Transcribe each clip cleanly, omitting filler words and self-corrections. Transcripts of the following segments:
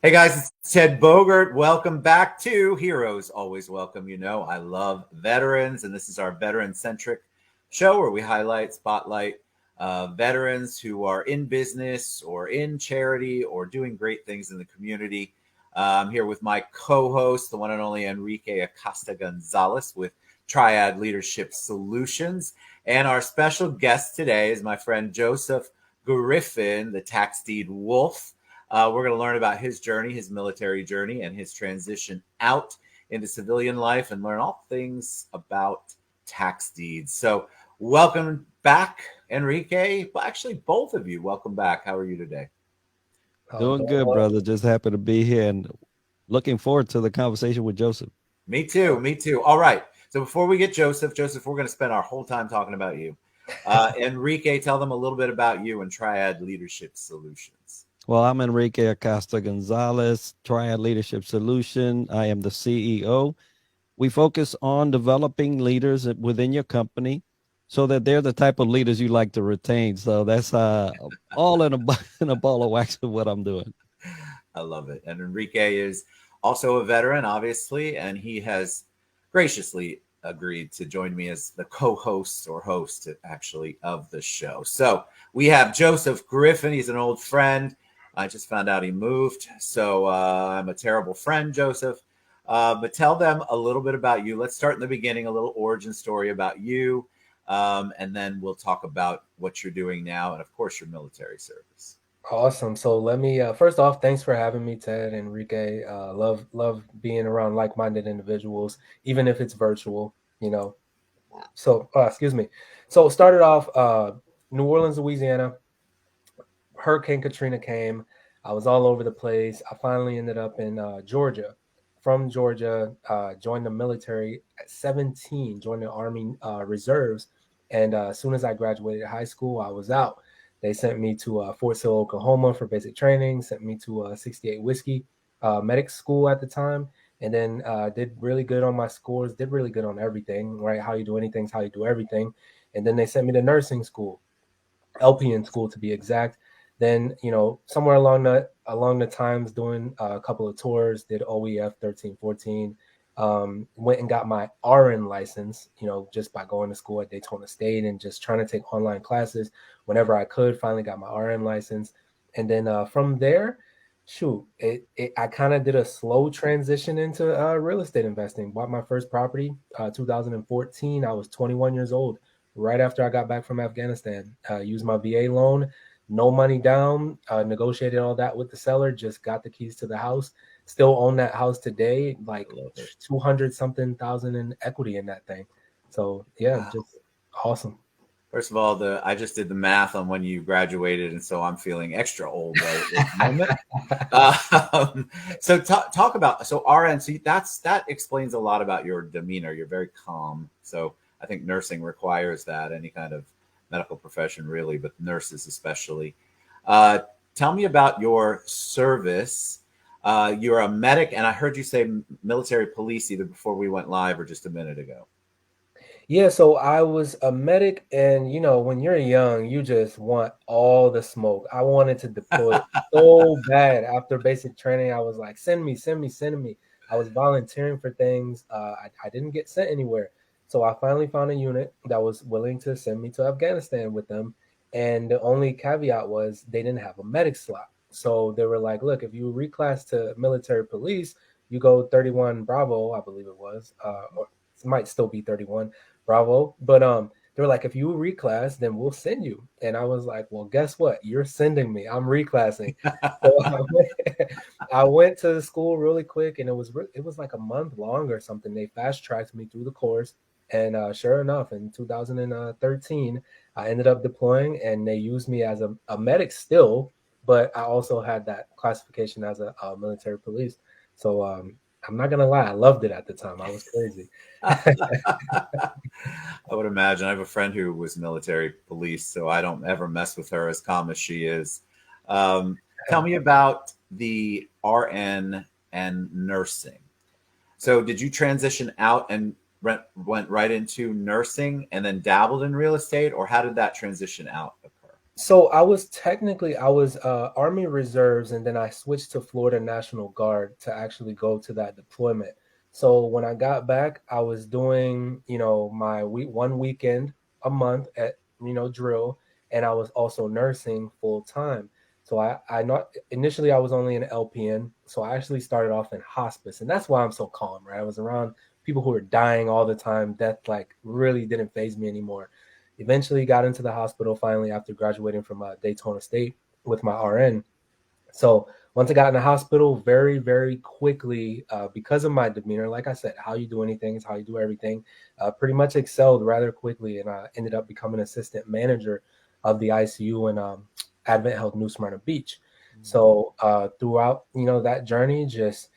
Hey guys, it's Ted Bogert. Welcome back to Heroes Always Welcome. You know, I love veterans, and this is our veteran centric show where we spotlight veterans who are in business or in charity or doing great things in the community. I'm here with my co host, the one and only Enrique Acosta Gonzalez with Triad Leadership Solutions. And our special guest today is my friend Joseph Griffin, the tax deed wolf. We're going to learn about his journey, his military journey, and his transition out into civilian life and learn all things about tax deeds. So, welcome back, Enrique. Well, actually, both of you, welcome back. How are you today? Doing Doing good, well. brother. Just happy to be here and looking forward to the conversation with Joseph. Me too. Me too. All right. So, before we get Joseph, we're going to spend our whole time talking about you. Enrique, tell them a little bit about you and Triad Leadership Solutions. Well, I'm Enrique Acosta Gonzalez, Triad Leadership Solution. I am the CEO. We focus on developing leaders within your company so that they're the type of leaders you like to retain. So that's all in a, in a ball of wax of what I'm doing. I love it. And Enrique is also a veteran, obviously, and he has graciously agreed to join me as the co-host or host, actually, of the show. So we have Joseph Griffin. He's an old friend. I just found out he moved. So I'm a terrible friend, Joseph. But tell them a little bit about you. Let's start in the beginning, a little origin story about you. And then we'll talk about what you're doing now and, of course, your military service. Awesome. So let me first off, thanks for having me, Ted, Enrique. Love being around like-minded individuals, even if it's virtual, you know. So excuse me. So started off New Orleans, Louisiana. Hurricane Katrina came. I was all over the place. I finally ended up in Georgia. From Georgia, joined the military at 17, joined the Army Reserves. And as soon as I graduated high school, I was out. They sent me to Fort Sill, Oklahoma for basic training, sent me to 68 Whiskey medic school at the time, and then did really good on my scores, did really good on everything, right? How you do anything is how you do everything. And then they sent me to nursing school, LPN school to be exact. Then somewhere along the times doing a couple of tours, did OEF 13, 14, went and got my RN license, just by going to school at Daytona State and just trying to take online classes whenever I could. Finally got my RN license. And then from there, I kind of did a slow transition into real estate investing. Bought my first property 2014. I was 21 years old, right after I got back from Afghanistan. Used my VA loan, no money down, negotiated all that with the seller, just got the keys to the house. Still own that house today, like 200 something thousand in equity in that thing. So yeah, Wow. just awesome. First of all, I just did the math on when you graduated, and so I'm feeling extra old right at this moment. So talk about RN. So that explains a lot about your demeanor. You're very calm. So I think nursing requires that. Any kind of medical profession, really, but nurses especially. Uh, Tell me about your service. You're a medic, and I heard you say military police either before we went live or just a minute ago. Yeah, so I was a medic, and when you're young, you just want all the smoke. I wanted to deploy so bad after basic training. I was like, send me, send me, send me. I was volunteering for things. I didn't get sent anywhere. So I finally found a unit that was willing to send me to Afghanistan with them. And the only caveat was they didn't have a medic slot. So they were like, look, if you reclass to military police, you go 31 Bravo, I believe it was, or it might still be 31 Bravo. But they were like, if you reclass, then we'll send you. And I was like, well, guess what? You're sending me. I'm reclassing. So I went to the school really quick, and it was like a month long or something. They fast tracked me through the course, and sure enough, in 2013, I ended up deploying, and they used me as a medic still, but I also had that classification as a military police. So I'm not gonna lie, I loved it at the time. I was crazy. I would imagine. I have a friend who was military police, so I don't ever mess with her, as calm as she is. Tell me about the RN and nursing. So, did you transition out and went right into nursing and then dabbled in real estate, or how did that transition out occur? So I was Army Reserves, and then I switched to Florida National Guard to actually go to that deployment. So when I got back, I was doing, my one weekend a month at, drill, and I was also nursing full time. So I not initially I was only an LPN, so I actually started off in hospice, and that's why I'm so calm, right? I was around people who were dying all the time. Death like really didn't phase me anymore. Eventually got into the hospital finally after graduating from Daytona State with my RN. So once I got in the hospital, very, very quickly, because of my demeanor, like I said, how you do anything is how you do everything, pretty much excelled rather quickly. And I ended up becoming assistant manager of the ICU in Advent Health New Smyrna Beach. So throughout, that journey, just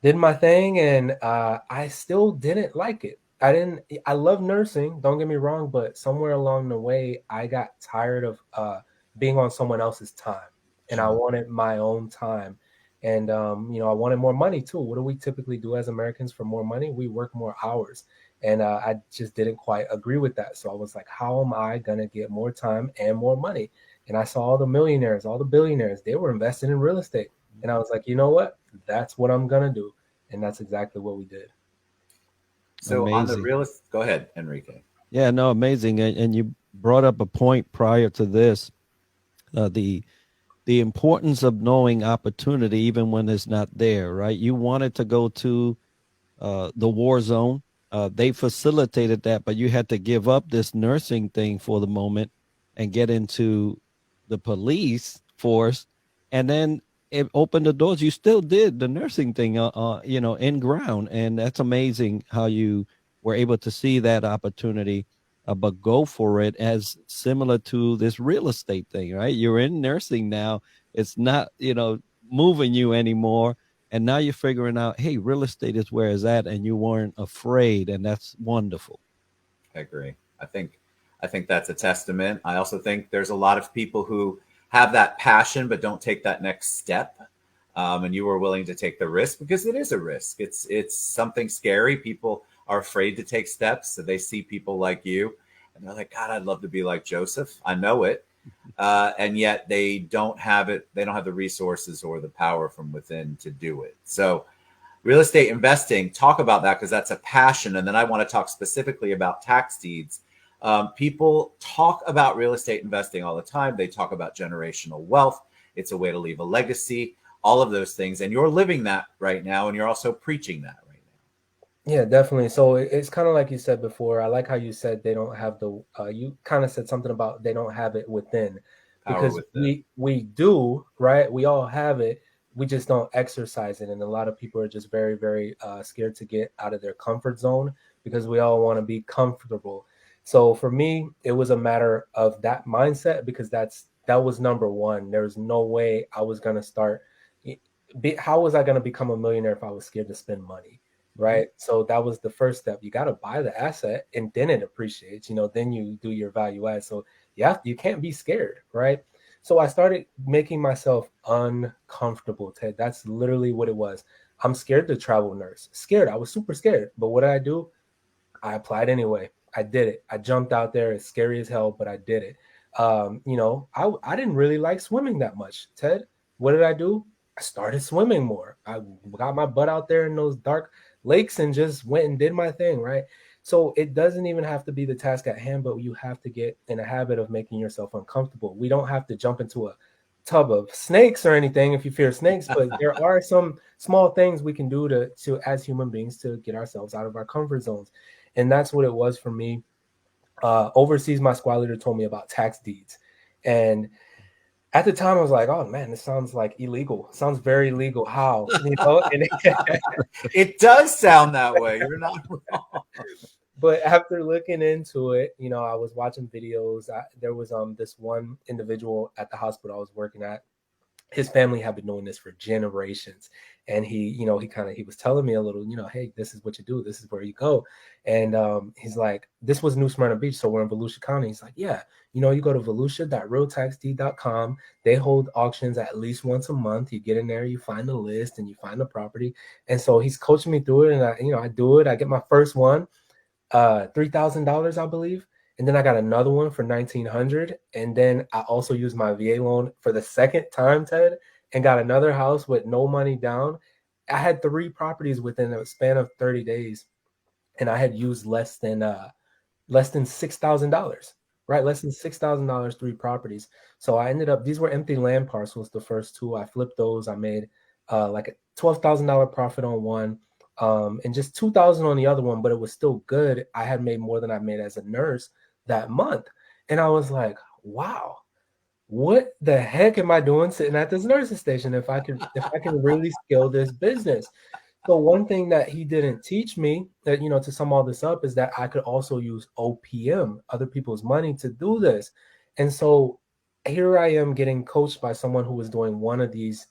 did my thing, and I still didn't like it. I love nursing, don't get me wrong, but somewhere along the way, I got tired of being on someone else's time, and I wanted my own time. And, I wanted more money too. What do we typically do as Americans for more money? We work more hours. And I just didn't quite agree with that. So I was like, how am I going to get more time and more money? And I saw all the millionaires, all the billionaires, they were investing in real estate. And I was like, you know what? That's what I'm going to do. And that's exactly what we did. So on the Amazing. realist, go ahead, Enrique. Yeah, no, amazing. And you brought up a point prior to this, the importance of knowing opportunity even when it's not there, right? You wanted to go to the war zone. They facilitated that, but you had to give up this nursing thing for the moment and get into the police force, and then it opened the doors. You still did the nursing thing, in ground, and that's amazing how you were able to see that opportunity, but go for it. As similar to this real estate thing, right? You're in nursing now. It's not, moving you anymore, and now you're figuring out, hey, real estate is where it's at, and you weren't afraid, and that's wonderful. I agree. I think that's a testament. I also think there's a lot of people who have that passion but don't take that next step. And you were willing to take the risk because it is a risk. It's something scary. People are afraid to take steps. So they see people like you, and they're like, God, I'd love to be like Joseph. I know it, and yet they don't have it. They don't have the resources or the power from within to do it. So real estate investing, talk about that because that's a passion. And then I want to talk specifically about tax deeds. People talk about real estate investing all the time. They talk about generational wealth. It's a way to leave a legacy, all of those things. And you're living that right now. And you're also preaching that right now. Yeah, definitely. So it's kind of like you said before. I like how you said they don't have you kind of said something about they don't have it within, Power because with the we do, right? We all have it. We just don't exercise it. And a lot of people are just very, very scared to get out of their comfort zone because we all want to be comfortable. So for me, it was a matter of that mindset, because that was number one. There's no way I was going to start. How was I going to become a millionaire if I was scared to spend money? Right. So that was the first step. You got to buy the asset, and then it appreciates, then you do your value add. So you can't be scared. Right. So I started making myself uncomfortable, Ted. That's literally what it was. I'm scared to travel nurse. Scared. I was super scared. But what did I do? I applied anyway. I did it. I jumped out there. It's scary as hell, but I did it. I didn't really like swimming that much, Ted. What did I do? I started swimming more. I got my butt out there in those dark lakes and just went and did my thing, right? So it doesn't even have to be the task at hand, but you have to get in a habit of making yourself uncomfortable. We don't have to jump into a tub of snakes or anything if you fear snakes, but there are some small things we can do to as human beings to get ourselves out of our comfort zones. And that's what it was for me. Overseas, my squad leader told me about tax deeds. And at the time, I was like, oh, man, this sounds like illegal. It sounds very illegal. How? And It does sound that way. You're not wrong. But after looking into it, I was watching videos. There was this one individual at the hospital I was working at. His family had been doing this for generations. And he was telling me a little, hey, this is what you do. This is where you go. And he's like, this was New Smyrna Beach. So we're in Volusia County. He's like, yeah, you go to volusia.realtaxdeed.com. They hold auctions at least once a month. You get in there, you find the list, and you find the property. And so he's coaching me through it. And I do it. I get my first one, $3,000, I believe. And then I got another one for $1,900. And then I also used my VA loan for the second time, Ted, and got another house with no money down. I had 3 properties within a span of 30 days, and I had used less than $6,000, right? Less than $6,000, 3 properties. So I ended up, these were empty land parcels, the first 2. I flipped those. I made like a $12,000 profit on one, and just 2,000 on the other one, but it was still good. I had made more than I made as a nurse that month. And I was like, wow, what the heck am I doing sitting at this nursing station if I can really scale this business? So one thing that he didn't teach me, that, to sum all this up, is that I could also use OPM, other people's money, to do this. And so here I am getting coached by someone who was doing one of these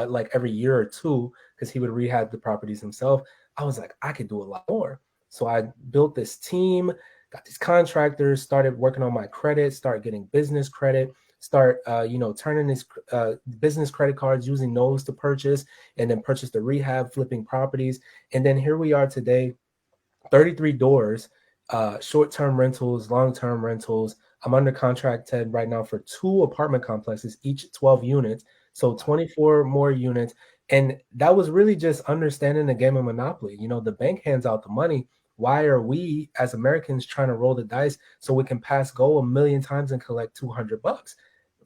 like every year or 2, because he would rehab the properties himself. I was like, I could do a lot more. So I built this team, got these contractors, started working on my credit, start getting business credit, start turning these business credit cards, using those to purchase, and then purchase the rehab, flipping properties. And then here we are today, 33 doors, short-term rentals, long-term rentals. I'm under contract, Ted, right now for 2 apartment complexes, each 12 units. So 24 more units. And that was really just understanding the game of Monopoly. The bank hands out the money. Why are we as Americans trying to roll the dice so we can pass go 1,000,000 times and collect $200?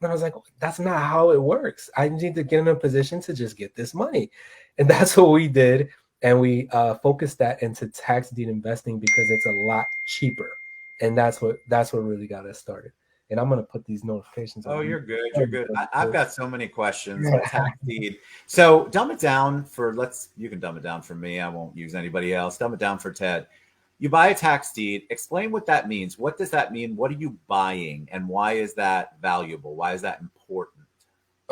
And I was like, that's not how it works. I need to get in a position to just get this money. And that's what we did. And we focused that into tax deed investing because it's a lot cheaper. And that's what really got us started. And I'm going to put these notifications on. Oh, you're good. You're good. I've got so many questions. Tax deed. So dumb it down you can dumb it down for me. I won't use anybody else. Dumb it down for Ted. You buy a tax deed. Explain what that means. What does that mean? What are you buying? And why is that valuable? Why is that important?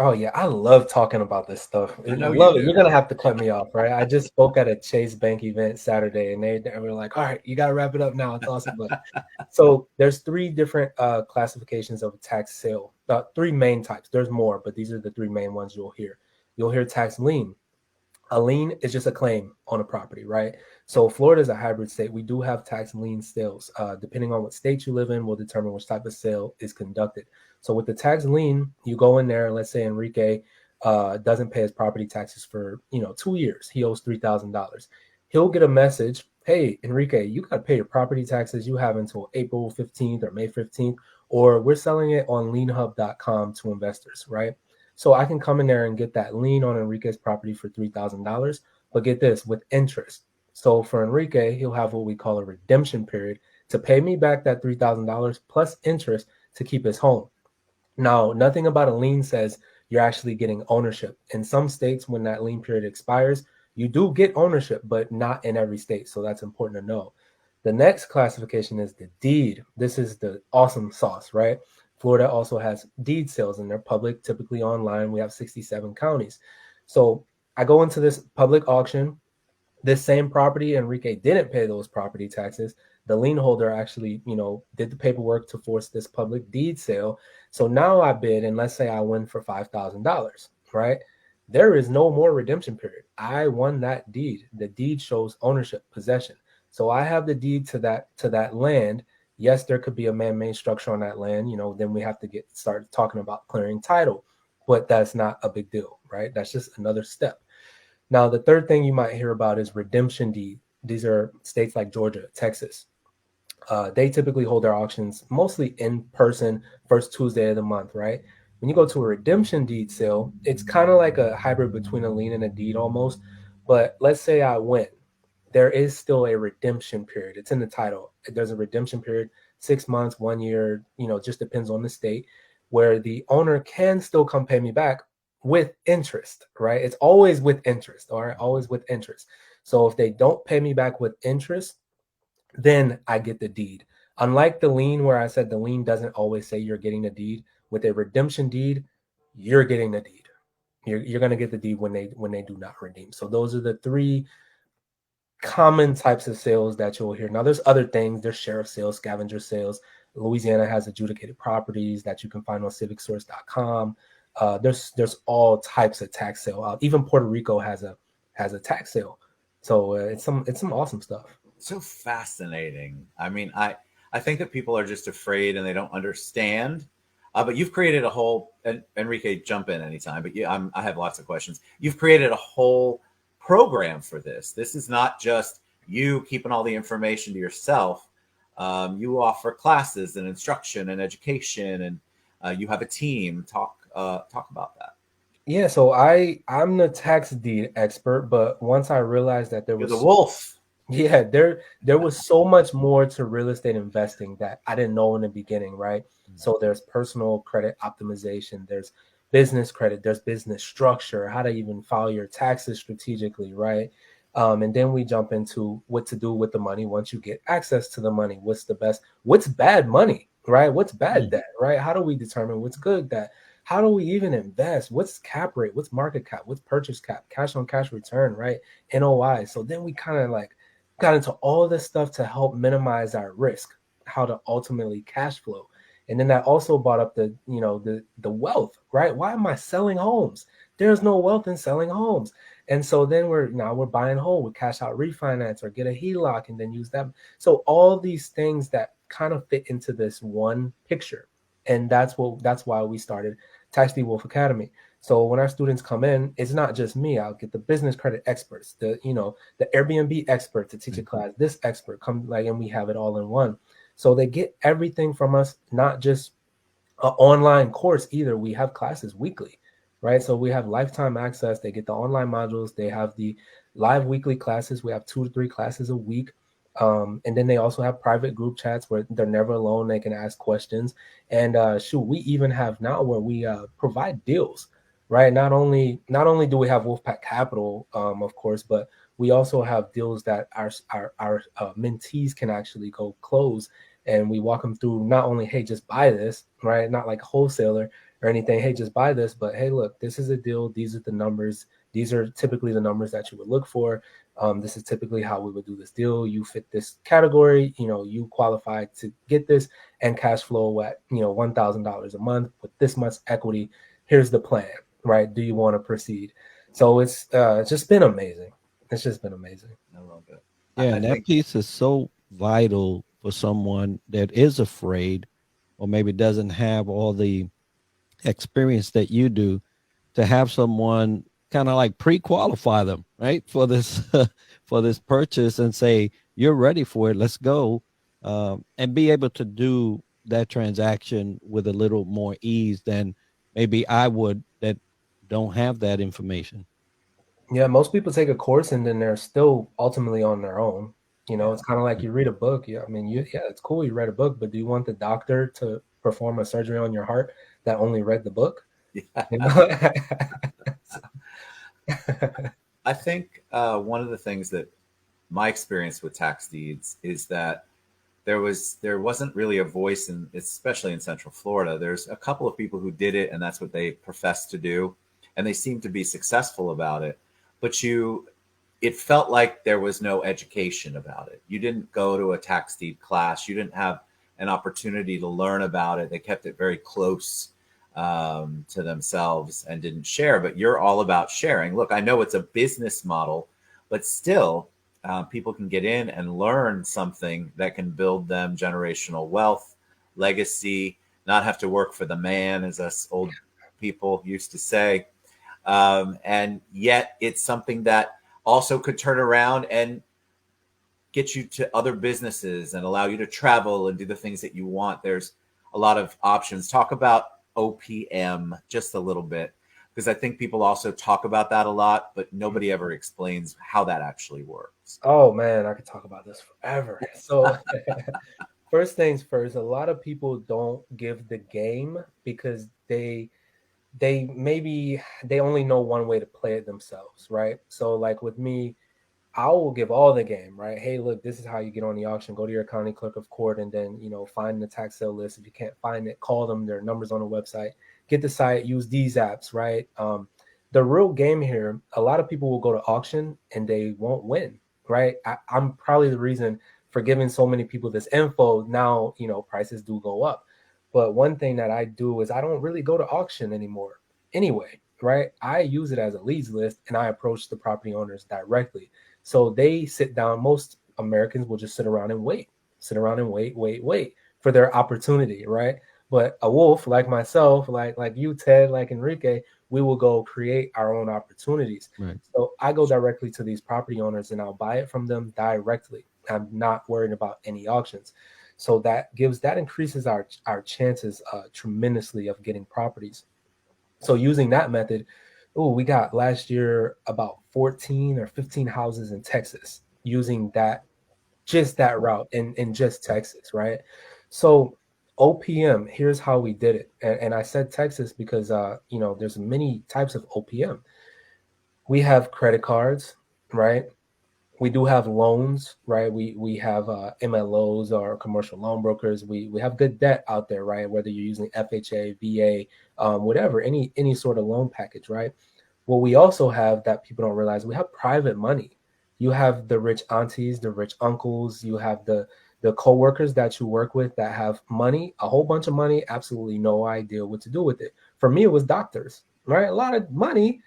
Oh, yeah. I love talking about this stuff. I know love you it. do. You're going to have to cut me off, right? I just spoke at a Chase Bank event Saturday, and they were like, all right, you got to wrap it up now. It's awesome. But so there's 3 different classifications of a tax sale, 3 main types. There's more, but these are the 3 main ones you'll hear. You'll hear tax lien. A lien is just a claim on a property, right? So Florida is a hybrid state. We do have tax lien sales. Depending on what state you live in, will determine which type of sale is conducted. So with the tax lien, you go in there. Let's say Enrique doesn't pay his property taxes for 2 years. He owes $3,000. He'll get a message. Hey, Enrique, you got to pay your property taxes. You have until April 15th or May 15th, or we're selling it on lienhub.com to investors, right? So I can come in there and get that lien on Enrique's property for $3,000, but get this, with interest. So for Enrique, he'll have what we call a redemption period to pay me back that $3,000 plus interest to keep his home. Now, nothing about a lien says you're actually getting ownership. In some states, when that lien period expires, you do get ownership, but not in every state. So that's important to know. The next classification is the deed. This is the awesome sauce, right? Florida also has deed sales, and they're public, typically online. We have 67 counties. So I go into this public auction. This same property, Enrique didn't pay those property taxes. The lien holder actually, did the paperwork to force this public deed sale. So now I bid, and let's say I win for $5,000, right? There is no more redemption period. I won that deed. The deed shows ownership, possession. So I have the deed to that land. Yes, there could be a man-made structure on that land. Then we have to start talking about clearing title, but that's not a big deal, right? That's just another step. Now, the third thing you might hear about is redemption deed. These are states like Georgia, Texas. They typically hold their auctions mostly in person, first Tuesday of the month, right? When you go to a redemption deed sale, it's kind of like a hybrid between a lien and a deed almost. But let's say I win. There is still a redemption period. It's in the title. There's a redemption period, 6 months, 1 year, just depends on the state, where the owner can still come pay me back with interest, right? It's always with interest, all right? Always with interest. So if they don't pay me back with interest, then I get the deed. Unlike the lien, where I said the lien doesn't always say you're getting the deed, with a redemption deed, you're getting the deed. You're going to get the deed when they do not redeem. So those are the 3 common types of sales that you'll hear. Now, there's other things. There's sheriff sales, scavenger sales. Louisiana has adjudicated properties that you can find on civicsource.com. There's all types of tax sale. Even Puerto Rico has a tax sale. So it's some awesome stuff. So fascinating. I mean, I think that people are just afraid and they don't understand. But you've created a whole, and Enrique, jump in anytime. But yeah, I have lots of questions. You've created a whole program for this. This is not just you keeping all the information to yourself. You offer classes and instruction and education, and you have a team. Talk about that. Yeah, so I'm the tax deed expert, but once I realized that there You're the was wolf. yeah, there was so much more to real estate investing that I didn't know in the beginning, right? So there's personal credit optimization, there's business credit, there's business structure, how to even file your taxes strategically, right? And then we jump into what to do with the money once you get access to the money. What's bad money, right? What's bad debt, right? How do we determine what's good debt? How do we even invest? What's cap rate? What's market cap? What's purchase cap? Cash on cash return, right? NOI. So then we kind of like got into all this stuff to help minimize our risk, how to ultimately cash flow. And then that also brought up the wealth, right? Why am I selling homes? There's no wealth in selling homes. And so then we're buying home with cash out refinance or get a HELOC and then use that. So all these things that kind of fit into this one picture. And that's why we started Tax Deed Wolf Academy. So when our students come in, it's not just me. I'll get the business credit experts, the Airbnb expert to teach a class, this expert come and we have it all in one. So they get everything from us, not just an online course either. We have classes weekly, right? So we have lifetime access. They get the online modules. They have the live weekly classes. We have 2 to 3 classes a week. And then they also have private group chats where they're never alone. They can ask questions. And we even have now where we provide deals, right? Not only do we have Wolfpack Capital, of course, but we also have deals that our mentees can actually go close, and we walk them through not only, hey, just buy this, right? Not like a wholesaler or anything, hey, just buy this, but hey, look, this is a deal. These are the numbers. These are typically the numbers that you would look for. This is typically how we would do this deal. You fit this category, you qualify to get this and cash flow at, $1,000 a month with this much equity. Here's the plan, right? Do you want to proceed? So it's just been amazing. It's just been amazing. I love it. Yeah, and that piece is so vital for someone that is afraid or maybe doesn't have all the experience that you do, to have someone kind of like pre-qualify them, right, for this for this purchase and say, you're ready for it, let's go, and be able to do that transaction with a little more ease than maybe I would, that don't have that information. Yeah, most people take a course and then they're still ultimately on their own. It's kind of like you read a book. Yeah, I mean, it's cool you read a book, but do you want the doctor to perform a surgery on your heart that only read the book? Yeah. I think one of the things that my experience with tax deeds is that there wasn't really a voice in, especially in Central Florida. There's a couple of people who did it and that's what they profess to do, and they seem to be successful about it. But it felt like there was no education about it. You didn't go to a tax deed class. You didn't have an opportunity to learn about it. They kept it very close to themselves and didn't share. But you're all about sharing. Look, I know it's a business model, but still, people can get in and learn something that can build them generational wealth, legacy, not have to work for the man, as us old people used to say. And yet it's something that also could turn around and get you to other businesses and allow you to travel and do the things that you want. There's a lot of options. Talk about OPM just a little bit, because I think people also talk about that a lot, but nobody ever explains how that actually works. Oh man, I could talk about this forever. So first things first, a lot of people don't give the game because they maybe they only know one way to play it themselves, right? So like with me, I will give all the game, right? Hey, look, this is how you get on the auction. Go to your county clerk of court and then, find the tax sale list. If you can't find it, call them. Their numbers on the website. Get the site, use these apps, right? The real game here, a lot of people will go to auction and they won't win, right? I'm probably the reason for giving so many people this info. Now, prices do go up. But one thing that I do is I don't really go to auction anymore anyway, right? I use it as a leads list and I approach the property owners directly. So they sit down. Most Americans will just sit around and wait, sit around and wait for their opportunity, right? But a wolf like myself, like you, Ted, like Enrique, we will go create our own opportunities. Right. So I go directly to these property owners and I'll buy it from them directly. I'm not worried about any auctions. So that increases our chances tremendously of getting properties. So using that method, we got last year about 14 or 15 houses in Texas using that route in just Texas, right? So OPM, here's how we did it. And I said Texas because there's many types of OPM. We have credit cards, right? We do have loans, right? We have MLOs or commercial loan brokers. We have good debt out there, right? Whether you're using FHA, VA, whatever, any sort of loan package, right? What we also have that people don't realize, we have private money. You have the rich aunties, the rich uncles, you have the co-workers that you work with that have money, a whole bunch of money, absolutely no idea what to do with it. For me, it was doctors, right? A lot of money,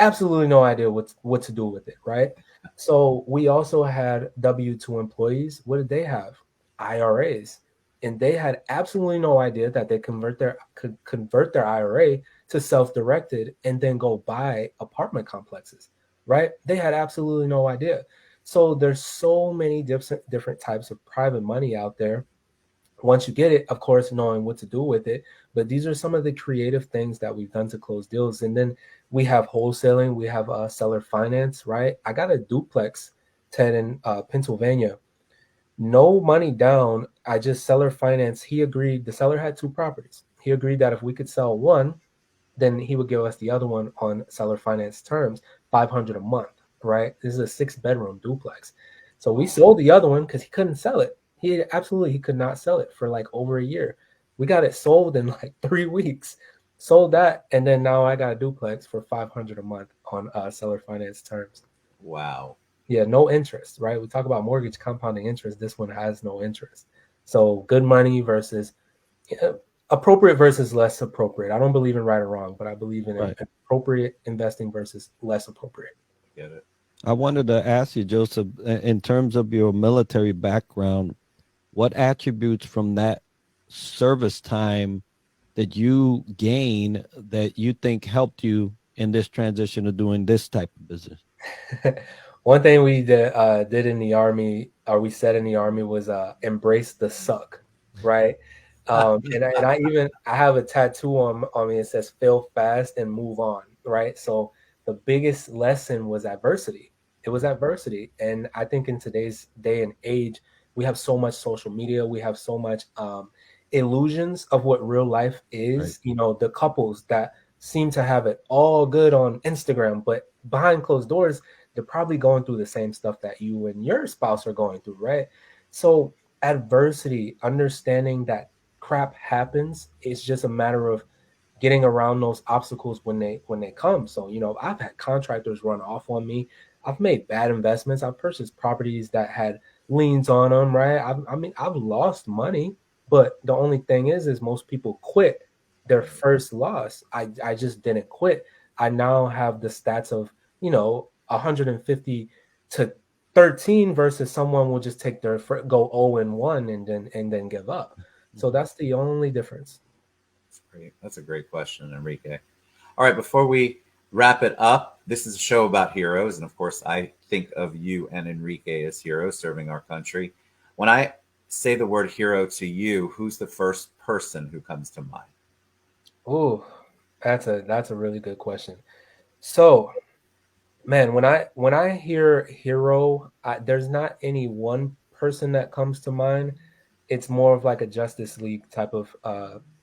absolutely no idea what to do with it, right? So we also had W-2 employees. What did they have? IRAs. And they had absolutely no idea that they could convert their IRA to self-directed and then go buy apartment complexes, right? They had absolutely no idea. So there's so many different types of private money out there. Once you get it, of course, knowing what to do with it. But these are some of the creative things that we've done to close deals. And then we have wholesaling, we have seller finance, right? I got a duplex, Ted, in Pennsylvania. No money down. I just seller finance. He agreed. The seller had 2 properties. He agreed that if we could sell one, then he would give us the other one on seller finance terms, $500 a month, right? This is a 6-bedroom duplex. So we sold the other one because he couldn't sell it. He could not sell it for like over a year. We got it sold in like 3 weeks. Sold that, and then now I got a duplex for $500 a month on seller finance terms. Wow. Yeah, no interest, right? We talk about mortgage compounding interest. This one has no interest. So good money versus appropriate versus less appropriate. I don't believe in right or wrong, but I believe in appropriate investing versus less appropriate. Get it. I wanted to ask you, Joseph, in terms of your military background, what attributes from that service time that you gain that you think helped you in this transition of doing this type of business? One thing we did in the Army, or we said in the Army, was embrace the suck, right? And I have a tattoo on me. It says "fail fast and move on," right? So the biggest lesson was adversity. It was adversity, and I think in today's day and age, we have so much social media. We have so much illusions of what real life is. Right. You know, the couples that seem to have it all good on Instagram, but behind closed doors, they're probably going through the same stuff that you and your spouse are going through, right? So adversity, understanding that crap happens, it's just a matter of getting around those obstacles when they come. So, I've had contractors run off on me. I've made bad investments. I've purchased properties that had liens on them, right? I've lost money, but the only thing is most people quit their first loss. I just didn't quit. I now have the stats of, 150 to 13 versus someone will just take their go 0-1 and then give up. So that's the only difference. That's great. That's a great question, Enrique. All right, before we wrap it up, this is a show about heroes, and of course, I think of you and Enrique as heroes serving our country. When I say the word hero to you, who's the first person who comes to mind? Oh, that's a really good question. So, man, when I hear hero, there's not any one person that comes to mind. It's more of like a Justice League type of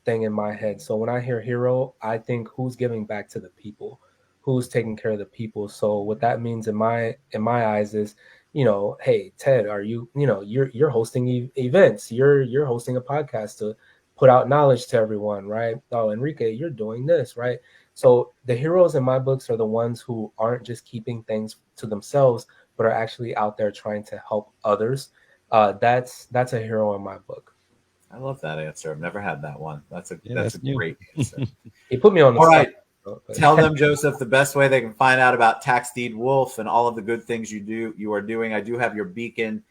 thing in my head. So when I hear hero, I think who's giving back to the people, who's taking care of the people. So what that means in my eyes is, hey, Ted, are you're hosting events, you're hosting a podcast to put out knowledge to everyone, right? Oh, Enrique, you're doing this, right? So the heroes in my books are the ones who aren't just keeping things to themselves, but are actually out there trying to help others. That's a hero in my book. I love that answer. I've never had that one. That's a that's new. great answer. He put me on the All right. spot. Tell them, Joseph, the best way they can find out about Tax Deed Wolf and all of the good things you are doing. I do have your Beacon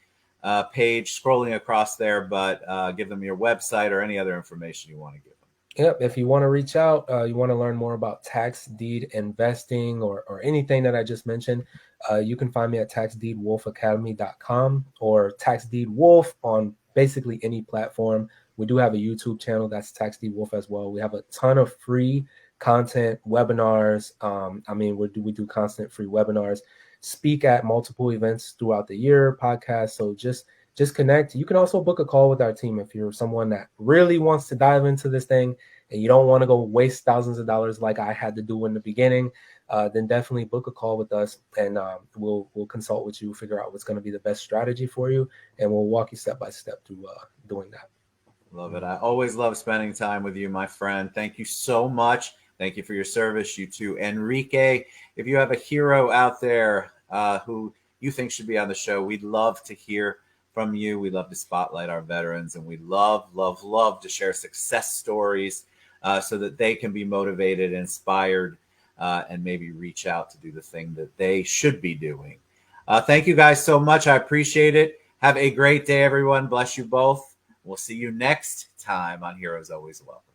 page scrolling across there, but give them your website or any other information you want to give them. Yep. If you want to reach out, you want to learn more about tax deed investing or anything that I just mentioned, you can find me at taxdeedwolfacademy.com or Tax Deed Wolf on basically any platform. We do have a YouTube channel that's Tax Deed Wolf as well. We have a ton of free content, webinars. We do constant free webinars, speak at multiple events throughout the year, podcasts. So just connect. You can also book a call with our team if you're someone that really wants to dive into this thing and you don't want to go waste thousands of dollars like I had to do in the beginning. Then definitely book a call with us, and we'll consult with you, figure out what's going to be the best strategy for you, and we'll walk you step by step through doing that. Love it. I always love spending time with you, my friend. Thank you so much. Thank you for your service. You too, Enrique. If you have a hero out there who you think should be on the show, we'd love to hear from you. We love to spotlight our veterans, and we love to share success stories so that they can be motivated, inspired, and maybe reach out to do the thing that they should be doing. Thank you guys so much. I appreciate it. Have a great day, everyone. Bless you both. We'll see you next time on Heroes Always Welcome.